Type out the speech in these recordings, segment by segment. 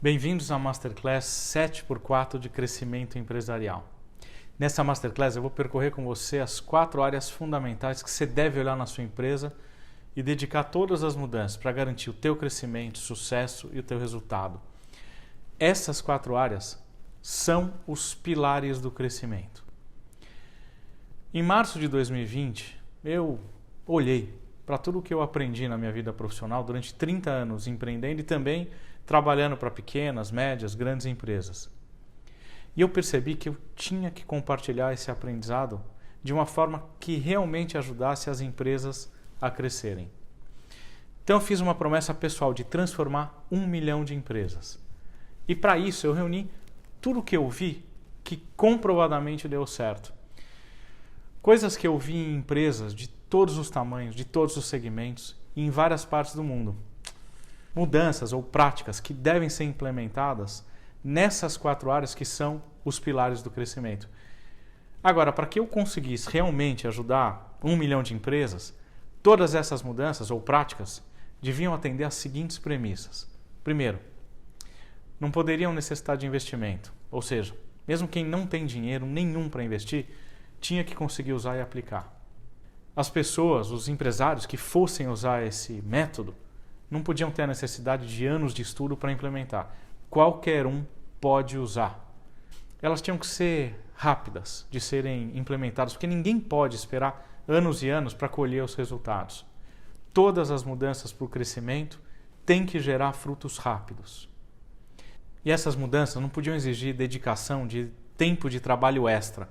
Bem-vindos à Masterclass 7x4 de crescimento empresarial. Nessa Masterclass eu vou percorrer com você as 4 áreas fundamentais que você deve olhar na sua empresa e dedicar todas as mudanças para garantir o teu crescimento, sucesso e o teu resultado. Essas 4 áreas são os pilares do crescimento. Em março de 2020, eu olhei para tudo o que eu aprendi na minha vida profissional durante 30 anos empreendendo e também trabalhando para pequenas, médias, grandes empresas. E eu percebi que eu tinha que compartilhar esse aprendizado de uma forma que realmente ajudasse as empresas a crescerem. Então eu fiz uma promessa pessoal de transformar 1 milhão de empresas. E para isso eu reuni tudo o que eu vi que comprovadamente deu certo. Coisas que eu vi em empresas de todos os tamanhos, de todos os segmentos e em várias partes do mundo. Mudanças ou práticas que devem ser implementadas nessas 4 áreas que são os pilares do crescimento. Agora, para que eu conseguisse realmente ajudar 1 milhão de empresas, todas essas mudanças ou práticas deviam atender às seguintes premissas. Primeiro, não poderiam necessitar de investimento, ou seja, mesmo quem não tem dinheiro nenhum para investir, tinha que conseguir usar e aplicar. As pessoas, os empresários que fossem usar esse método, não podiam ter a necessidade de anos de estudo para implementar. Qualquer um pode usar. Elas tinham que ser rápidas de serem implementadas, porque ninguém pode esperar anos e anos para colher os resultados. Todas as mudanças para o crescimento têm que gerar frutos rápidos. E essas mudanças não podiam exigir dedicação de tempo de trabalho extra.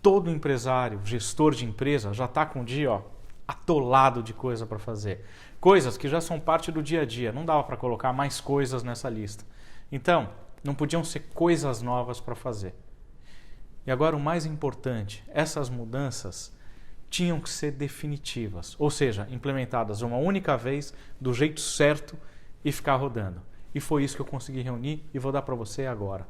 Todo empresário, gestor de empresa já está com o dia atolado de coisa para fazer. Coisas que já são parte do dia a dia. Não dava para colocar mais coisas nessa lista. Então, não podiam ser coisas novas para fazer. E agora o mais importante, essas mudanças tinham que ser definitivas. Ou seja, implementadas uma única vez, do jeito certo e ficar rodando. E foi isso que eu consegui reunir e vou dar para você agora.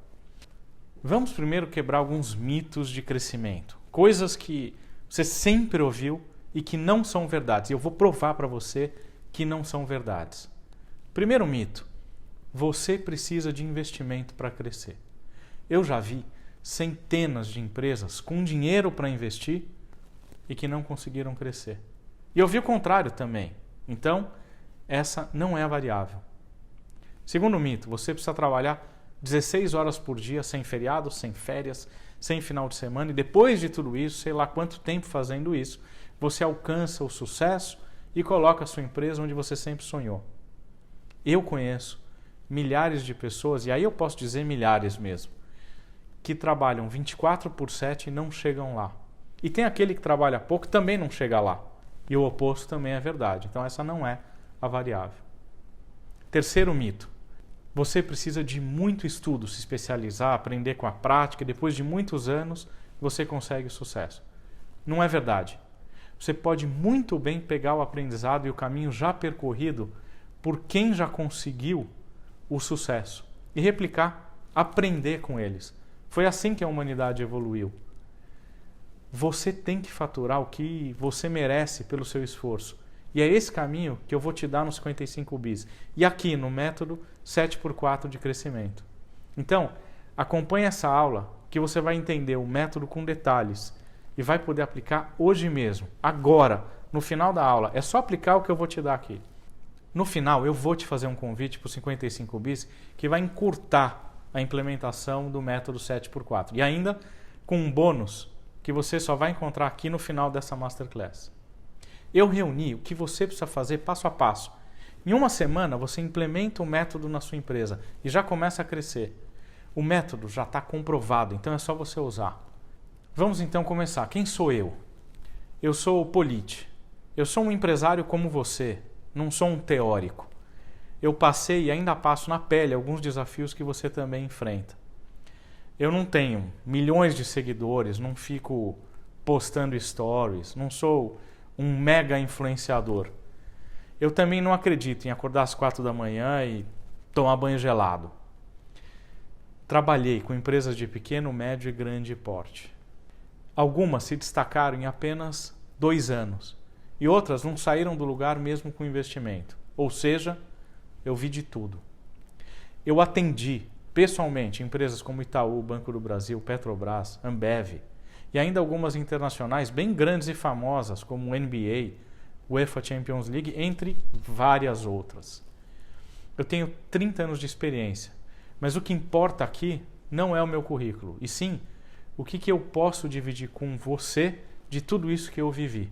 Vamos primeiro quebrar alguns mitos de crescimento. Coisas que você sempre ouviu e que não são verdades. E eu vou provar para você que não são verdades. Primeiro mito. Você precisa de investimento para crescer. Eu já vi centenas de empresas com dinheiro para investir e que não conseguiram crescer. E eu vi o contrário também. Então, essa não é a variável. Segundo mito. Você precisa trabalhar 16 horas por dia, sem feriado, sem férias, sem final de semana. E depois de tudo isso, sei lá quanto tempo fazendo isso, você alcança o sucesso e coloca a sua empresa onde você sempre sonhou. Eu conheço milhares de pessoas, e aí eu posso dizer milhares mesmo, que trabalham 24/7 e não chegam lá. E tem aquele que trabalha pouco e também não chega lá. E o oposto também é verdade. Então essa não é a variável. Terceiro mito. Você precisa de muito estudo, se especializar, aprender com a prática e depois de muitos anos você consegue sucesso. Não é verdade. Você pode muito bem pegar o aprendizado e o caminho já percorrido por quem já conseguiu o sucesso e replicar, aprender com eles. Foi assim que a humanidade evoluiu. Você tem que faturar o que você merece pelo seu esforço. E é esse caminho que eu vou te dar no 55 bis. E aqui no método 7x4 de crescimento. Então, acompanhe essa aula que você vai entender o método com detalhes e vai poder aplicar hoje mesmo, agora, no final da aula. É só aplicar o que eu vou te dar aqui. No final, eu vou te fazer um convite para o 55 bis que vai encurtar a implementação do método 7x4. E ainda com um bônus que você só vai encontrar aqui no final dessa Masterclass. Eu reuni o que você precisa fazer passo a passo. Em uma semana, você implementa o método na sua empresa e já começa a crescer. O método já está comprovado, então é só você usar. Vamos então começar. Quem sou eu? Eu sou o Polite. Eu sou um empresário como você, não sou um teórico. Eu passei e ainda passo na pele alguns desafios que você também enfrenta. Eu não tenho milhões de seguidores, não fico postando stories, não sou um mega influenciador. Eu também não acredito em acordar às 4 da manhã e tomar banho gelado. Trabalhei com empresas de pequeno, médio e grande porte. Algumas se destacaram em apenas 2 anos e outras não saíram do lugar mesmo com investimento. Ou seja, eu vi de tudo. eu atendi pessoalmente empresas como Itaú, Banco do Brasil, Petrobras, Ambev e ainda algumas internacionais bem grandes e famosas como o NBA, UEFA Champions League, entre várias outras. Eu tenho 30 anos de experiência, mas o que importa aqui não é o meu currículo, e sim o que eu posso dividir com você de tudo isso que eu vivi.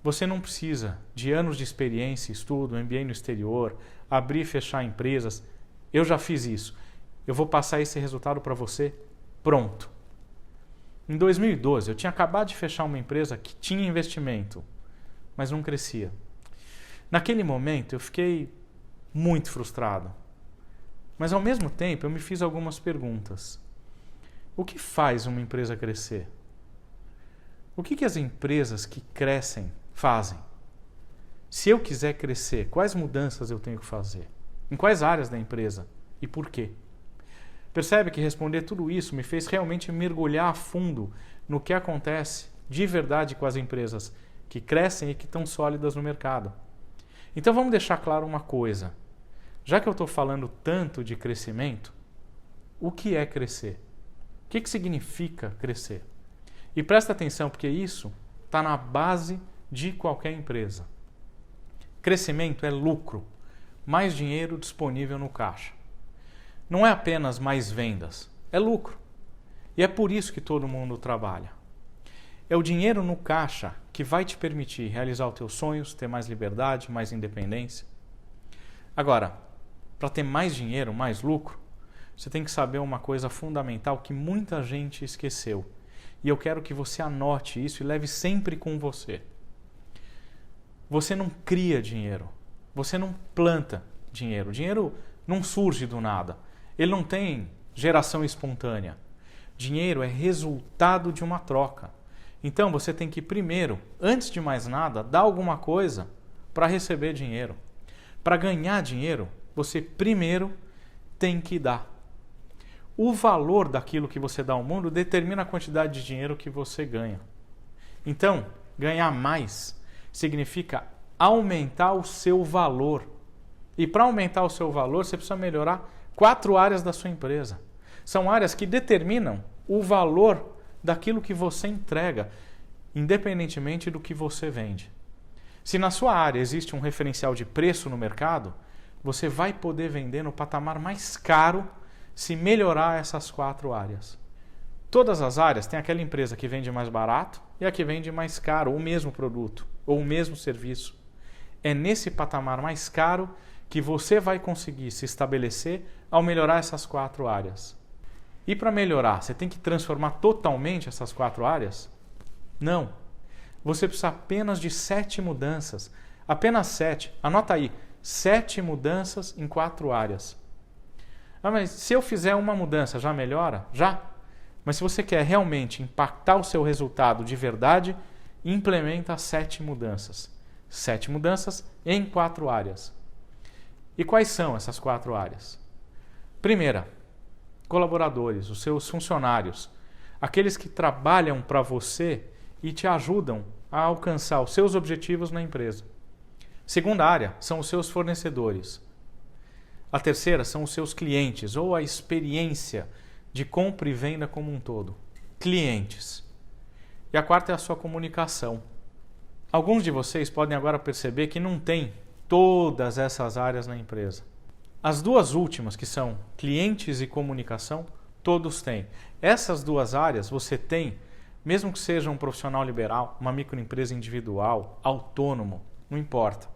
Você não precisa de anos de experiência, estudo, MBA no exterior, abrir e fechar empresas. Eu já fiz isso. Eu vou passar esse resultado para você pronto. Em 2012, eu tinha acabado de fechar uma empresa que tinha investimento, mas não crescia. Naquele momento, eu fiquei muito frustrado. Mas, ao mesmo tempo, eu me fiz algumas perguntas. O que faz uma empresa crescer? O que as empresas que crescem fazem? Se eu quiser crescer, quais mudanças eu tenho que fazer? Em quais áreas da empresa? E por quê? Percebe que responder tudo isso me fez realmente mergulhar a fundo no que acontece de verdade com as empresas que crescem e que estão sólidas no mercado. Então vamos deixar claro uma coisa. Já que eu estou falando tanto de crescimento, o que é crescer? O que significa crescer? E presta atenção, porque isso está na base de qualquer empresa. Crescimento é lucro, mais dinheiro disponível no caixa. Não é apenas mais vendas, é lucro. E é por isso que todo mundo trabalha. É o dinheiro no caixa que vai te permitir realizar os teus sonhos, ter mais liberdade, mais independência. Agora, para ter mais dinheiro, mais lucro, você tem que saber uma coisa fundamental que muita gente esqueceu. E eu quero que você anote isso e leve sempre com você. Você não cria dinheiro. Você não planta dinheiro. O dinheiro não surge do nada. Ele não tem geração espontânea. Dinheiro é resultado de uma troca. Então você tem que primeiro, antes de mais nada, dar alguma coisa para receber dinheiro. Para ganhar dinheiro, você primeiro tem que dar. O valor daquilo que você dá ao mundo determina a quantidade de dinheiro que você ganha. Então, ganhar mais significa aumentar o seu valor. E para aumentar o seu valor, você precisa melhorar 4 áreas da sua empresa. São áreas que determinam o valor daquilo que você entrega, independentemente do que você vende. Se na sua área existe um referencial de preço no mercado, você vai poder vender no patamar mais caro se melhorar essas 4 áreas. Todas as áreas têm aquela empresa que vende mais barato e a que vende mais caro, o mesmo produto ou o mesmo serviço. É nesse patamar mais caro que você vai conseguir se estabelecer ao melhorar essas 4 áreas. E para melhorar, você tem que transformar totalmente essas 4 áreas? Não. Você precisa apenas de 7 mudanças. Apenas 7. Anota aí. 7 mudanças em 4 áreas. Mas se eu fizer uma mudança, já melhora? Já. Mas se você quer realmente impactar o seu resultado de verdade, implementa 7 mudanças. 7 mudanças em 4 áreas. E quais são essas 4 áreas? Primeira, colaboradores, os seus funcionários, aqueles que trabalham para você e te ajudam a alcançar os seus objetivos na empresa. Segunda área são os seus fornecedores. A terceira são os seus clientes, ou a experiência de compra e venda como um todo. Clientes. E a quarta é a sua comunicação. Alguns de vocês podem agora perceber que não tem todas essas áreas na empresa. As 2 últimas, que são clientes e comunicação, todos têm. Essas 2 áreas você tem, mesmo que seja um profissional liberal, uma microempresa individual, autônomo, não importa.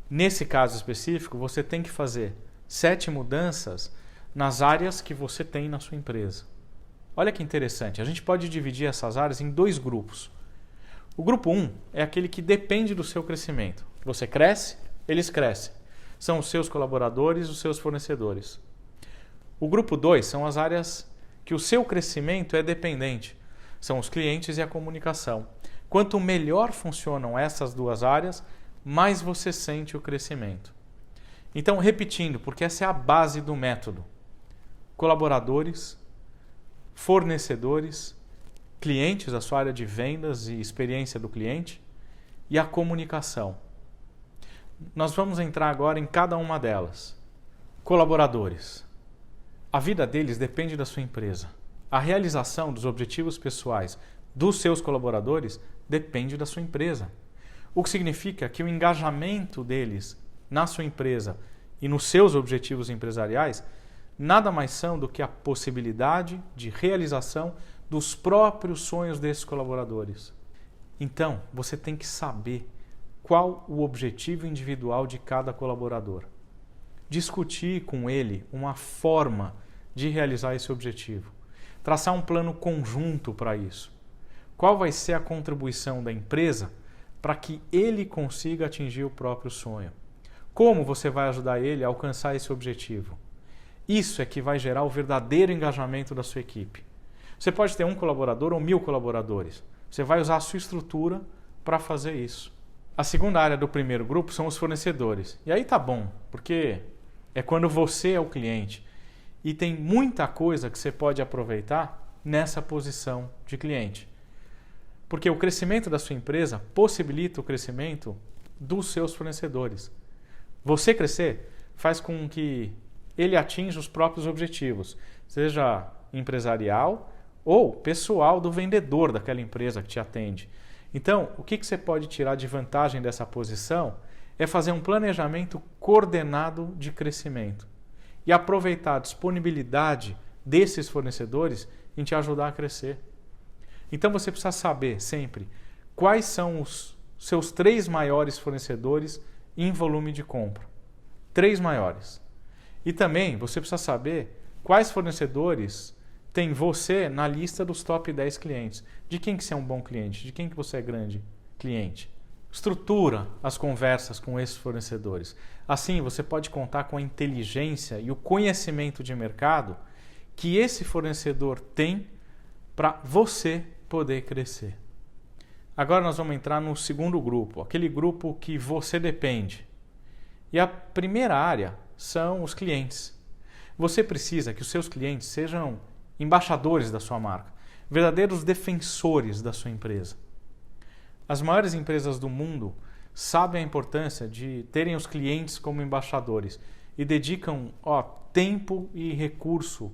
Nesse caso específico, você tem que fazer 7 mudanças nas áreas que você tem na sua empresa. Olha que interessante, a gente pode dividir essas áreas em 2 grupos. O grupo 1 é aquele que depende do seu crescimento. Você cresce, eles crescem. São os seus colaboradores, os seus fornecedores. O grupo 2 são as áreas que o seu crescimento é dependente. São os clientes e a comunicação. Quanto melhor funcionam essas 2 áreas, mais você sente o crescimento. Então, repetindo, porque essa é a base do método. Colaboradores, fornecedores, clientes, a sua área de vendas e experiência do cliente, e a comunicação. Nós vamos entrar agora em cada uma delas. colaboradores. A vida deles depende da sua empresa. A realização dos objetivos pessoais dos seus colaboradores depende da sua empresa. O que significa que o engajamento deles na sua empresa e nos seus objetivos empresariais nada mais são do que a possibilidade de realização dos próprios sonhos desses colaboradores. Então, você tem que saber qual o objetivo individual de cada colaborador. Discutir com ele uma forma de realizar esse objetivo. Traçar um plano conjunto para isso. Qual vai ser a contribuição da empresa para que ele consiga atingir o próprio sonho? Como você vai ajudar ele a alcançar esse objetivo? Isso é que vai gerar o verdadeiro engajamento da sua equipe. Você pode ter 1 colaborador ou 1000 colaboradores. Você vai usar a sua estrutura para fazer isso. A segunda área do primeiro grupo são os fornecedores. E aí tá bom, porque é quando você é o cliente. E tem muita coisa que você pode aproveitar nessa posição de cliente. Porque o crescimento da sua empresa possibilita o crescimento dos seus fornecedores. Você crescer faz com que ele atinja os próprios objetivos, seja empresarial ou pessoal do vendedor daquela empresa que te atende. Então, o que você pode tirar de vantagem dessa posição é fazer um planejamento coordenado de crescimento e aproveitar a disponibilidade desses fornecedores em te ajudar a crescer. Então, você precisa saber sempre quais são os seus 3 maiores fornecedores em volume de compra. 3 maiores. E também você precisa saber quais fornecedores tem você na lista dos top 10 clientes. De quem que você é um bom cliente? De quem que você é grande cliente? Estrutura as conversas com esses fornecedores. Assim, você pode contar com a inteligência e o conhecimento de mercado que esse fornecedor tem para você poder crescer. Agora nós vamos entrar no segundo grupo, aquele grupo que você depende. E a primeira área são os clientes. Você precisa que os seus clientes sejam embaixadores da sua marca, verdadeiros defensores da sua empresa. As maiores empresas do mundo sabem a importância de terem os clientes como embaixadores e dedicam tempo e recurso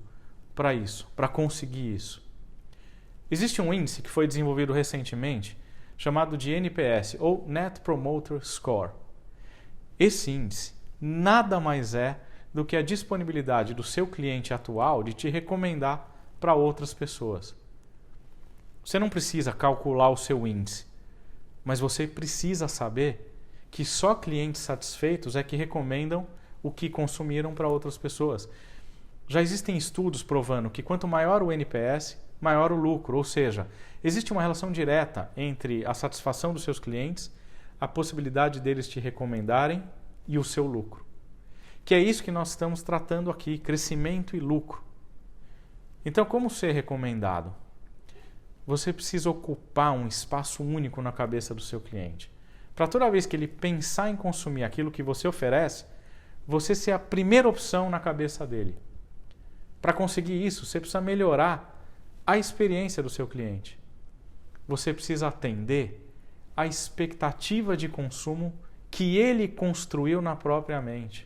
para isso, para conseguir isso. Existe um índice que foi desenvolvido recentemente chamado de NPS, ou Net Promoter Score. Esse índice nada mais é do que a disponibilidade do seu cliente atual de te recomendar para outras pessoas. Você não precisa calcular o seu índice, mas você precisa saber que só clientes satisfeitos é que recomendam o que consumiram para outras pessoas. Já existem estudos provando que quanto maior o NPS, maior o lucro, ou seja, existe uma relação direta entre a satisfação dos seus clientes, a possibilidade deles te recomendarem e o seu lucro. Que é isso que nós estamos tratando aqui, crescimento e lucro. Então, como ser recomendado? Você precisa ocupar um espaço único na cabeça do seu cliente. Para toda vez que ele pensar em consumir aquilo que você oferece, você ser a primeira opção na cabeça dele. Para conseguir isso, você precisa melhorar a experiência do seu cliente. Você precisa atender à expectativa de consumo que ele construiu na própria mente.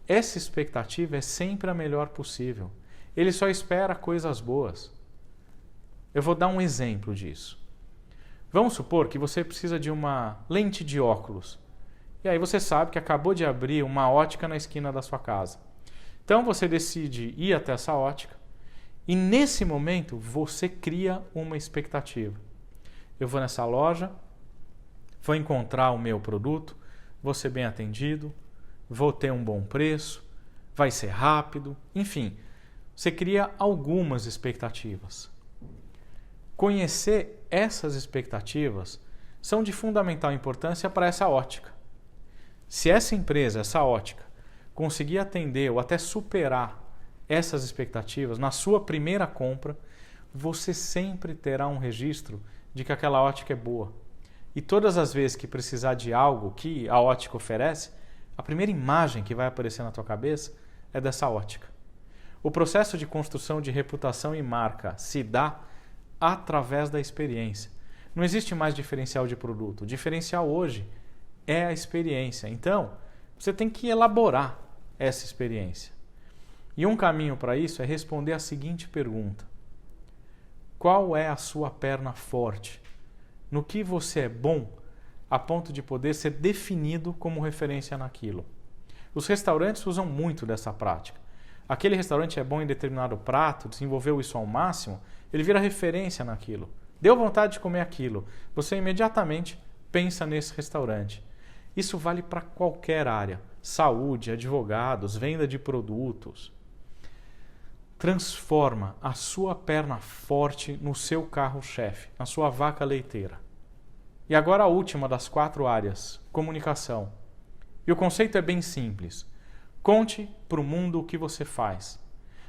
Essa expectativa é sempre a melhor possível. Ele só espera coisas boas. Eu vou dar um exemplo disso. Vamos supor que você precisa de uma lente de óculos. E aí você sabe que acabou de abrir uma ótica na esquina da sua casa. Então você decide ir até essa ótica e nesse momento você cria uma expectativa. Eu vou nessa loja, vou encontrar o meu produto, vou ser bem atendido, vou ter um bom preço, vai ser rápido, enfim. Você cria algumas expectativas. Conhecer essas expectativas são de fundamental importância para essa ótica. Se essa empresa, essa ótica, conseguir atender ou até superar essas expectativas na sua primeira compra, você sempre terá um registro de que aquela ótica é boa. E todas as vezes que precisar de algo que a ótica oferece, a primeira imagem que vai aparecer na tua cabeça é dessa ótica. O processo de construção de reputação e marca se dá através da experiência. Não existe mais diferencial de produto. O diferencial hoje é a experiência. Então, você tem que elaborar essa experiência. E um caminho para isso é responder a seguinte pergunta: qual é a sua perna forte? No que você é bom a ponto de poder ser definido como referência naquilo? Os restaurantes usam muito dessa prática. Aquele restaurante é bom em determinado prato, desenvolveu isso ao máximo, ele vira referência naquilo. Deu vontade de comer aquilo, você imediatamente pensa nesse restaurante. Isso vale para qualquer área: saúde, advogados, venda de produtos. Transforma a sua perna forte no seu carro-chefe, na sua vaca leiteira. E agora a última das 4 áreas: comunicação. E o conceito é bem simples. Conte para o mundo o que você faz.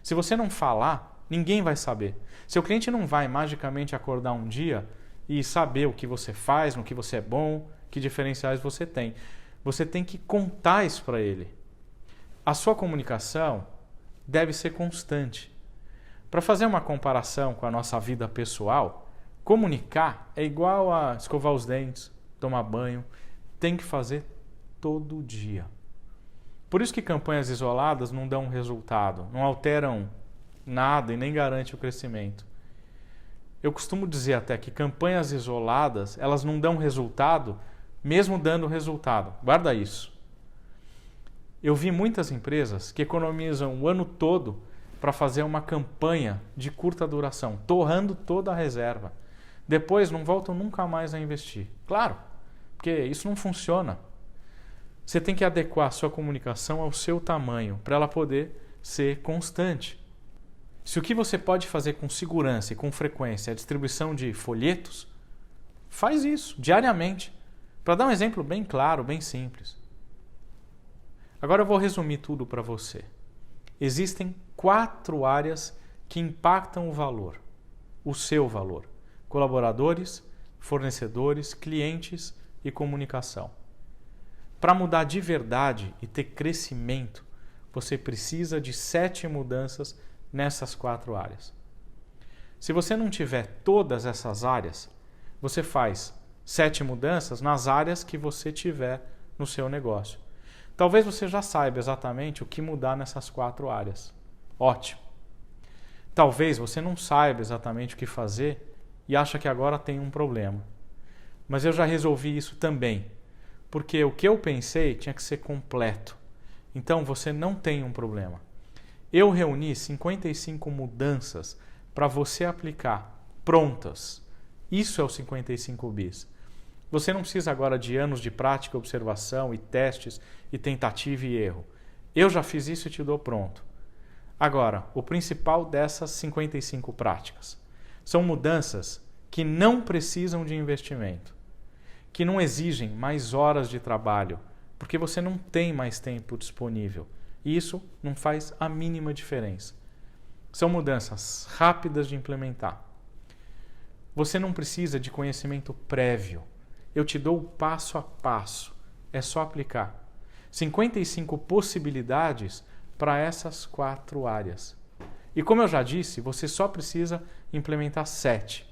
Se você não falar, ninguém vai saber. Seu cliente não vai magicamente acordar um dia e saber o que você faz, no que você é bom, que diferenciais você tem. Você tem que contar isso para ele. A sua comunicação deve ser constante. Para fazer uma comparação com a nossa vida pessoal, comunicar é igual a escovar os dentes, tomar banho, tem que fazer todo dia. Por isso que campanhas isoladas não dão resultado, não alteram nada e nem garantem o crescimento. Eu costumo dizer até que campanhas isoladas, elas não dão resultado, mesmo dando resultado. Guarda isso. Eu vi muitas empresas que economizam o ano todo para fazer uma campanha de curta duração, torrando toda a reserva. Depois não voltam nunca mais a investir. Claro, porque isso não funciona. Você tem que adequar a sua comunicação ao seu tamanho para ela poder ser constante. Se o que você pode fazer com segurança e com frequência é a distribuição de folhetos, faz isso diariamente. Para dar um exemplo bem claro, bem simples. Agora eu vou resumir tudo para você. Existem 4 áreas que impactam o valor, o seu valor: colaboradores, fornecedores, clientes e comunicação. Para mudar de verdade e ter crescimento, você precisa de 7 mudanças nessas 4 áreas. Se você não tiver todas essas áreas, você faz 7 mudanças nas áreas que você tiver no seu negócio. Talvez você já saiba exatamente o que mudar nessas 4 áreas. Ótimo. Talvez você não saiba exatamente o que fazer e acha que agora tem um problema. Mas eu já resolvi isso também, porque o que eu pensei tinha que ser completo. Então você não tem um problema. Eu reuni 55 mudanças para você aplicar, prontas. Isso é o 55 bis. Você não precisa agora de anos de prática, observação e testes e tentativa e erro. Eu já fiz isso e te dou pronto. Agora, o principal dessas 55 práticas são mudanças que não precisam de investimento, que não exigem mais horas de trabalho, porque você não tem mais tempo disponível. E isso não faz a mínima diferença. São mudanças rápidas de implementar. Você não precisa de conhecimento prévio. Eu te dou o passo a passo. É só aplicar. 55 possibilidades para essas 4 áreas. E como eu já disse, você só precisa implementar 7.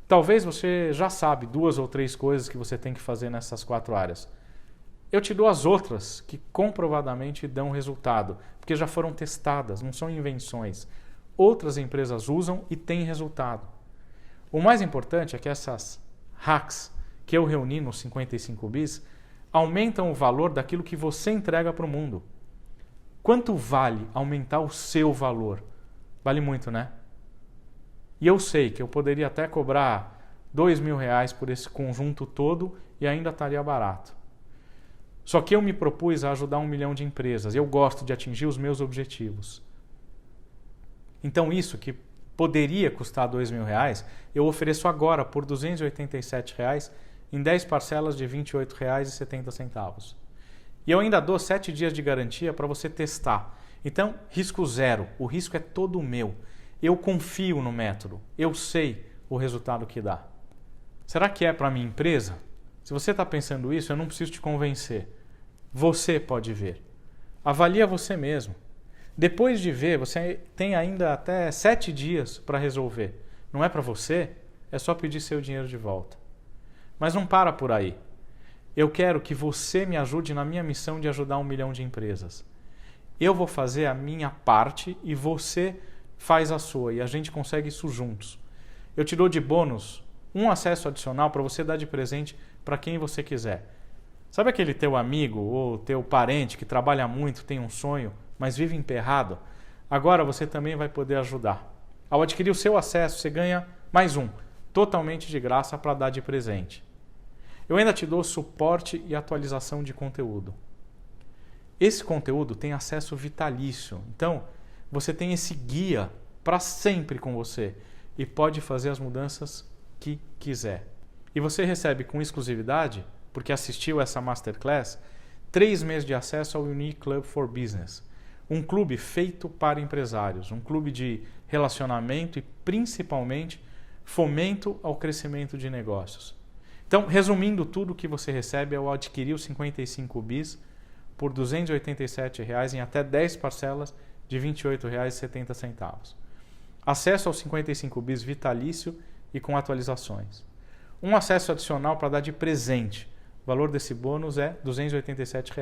Talvez você já sabe 2 ou 3 coisas que você tem que fazer nessas 4 áreas. Eu te dou as outras que comprovadamente dão resultado, porque já foram testadas, não são invenções. Outras empresas usam e têm resultado. O mais importante é que essas hacks que eu reuni nos 55 bis aumentam o valor daquilo que você entrega para o mundo. Quanto vale aumentar o seu valor? Vale muito, né? E eu sei que eu poderia até cobrar R$2.000 por esse conjunto todo e ainda estaria barato. Só que eu me propus a ajudar 1 milhão de empresas. Eu gosto de atingir os meus objetivos. Então isso que poderia custar R$2.000, eu ofereço agora por R$287 em 10 parcelas de R$28,70. E eu ainda dou 7 dias de garantia para você testar. Então, risco zero. O risco é todo meu. Eu confio no método. Eu sei o resultado que dá. Será que é para a minha empresa? Se você está pensando isso, eu não preciso te convencer. Você pode ver. Avalia você mesmo. Depois de ver, você tem ainda até 7 dias para resolver. Não é para você? É só pedir seu dinheiro de volta. Mas não para por aí. Eu quero que você me ajude na minha missão de ajudar 1 milhão de empresas. Eu vou fazer a minha parte e você faz a sua e a gente consegue isso juntos. Eu te dou de bônus um acesso adicional para você dar de presente para quem você quiser. Sabe aquele teu amigo ou teu parente que trabalha muito, tem um sonho, mas vive emperrado? Agora você também vai poder ajudar. Ao adquirir o seu acesso, você ganha mais um, totalmente de graça para dar de presente. Eu ainda te dou suporte e atualização de conteúdo. Esse conteúdo tem acesso vitalício, então você tem esse guia para sempre com você e pode fazer as mudanças que quiser. E você recebe com exclusividade, porque assistiu essa Masterclass, 3 meses de acesso ao Unique Club for Business. Um clube feito para empresários, um clube de relacionamento e principalmente fomento ao crescimento de negócios. Então, resumindo tudo o que você recebe ao adquirir o 55 bis por R$ 287 em até 10 parcelas de R$ 28,70. Acesso ao 55 bis vitalício e com atualizações. Um acesso adicional para dar de presente. O valor desse bônus é R$ 287.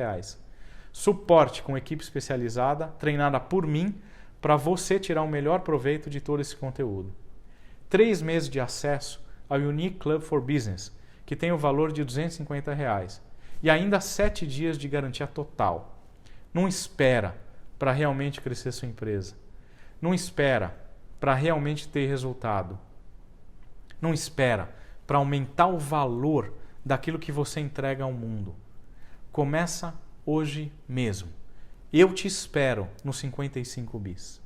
Suporte com equipe especializada, treinada por mim, para você tirar o melhor proveito de todo esse conteúdo. 3 meses de acesso ao Unique Club for Business, que tem o valor de R$ 250. E ainda 7 dias de garantia total. Não espera para realmente crescer sua empresa. Não espera para realmente ter resultado. Não espera para aumentar o valor daquilo que você entrega ao mundo. Começa hoje mesmo. Eu te espero no 55 bis.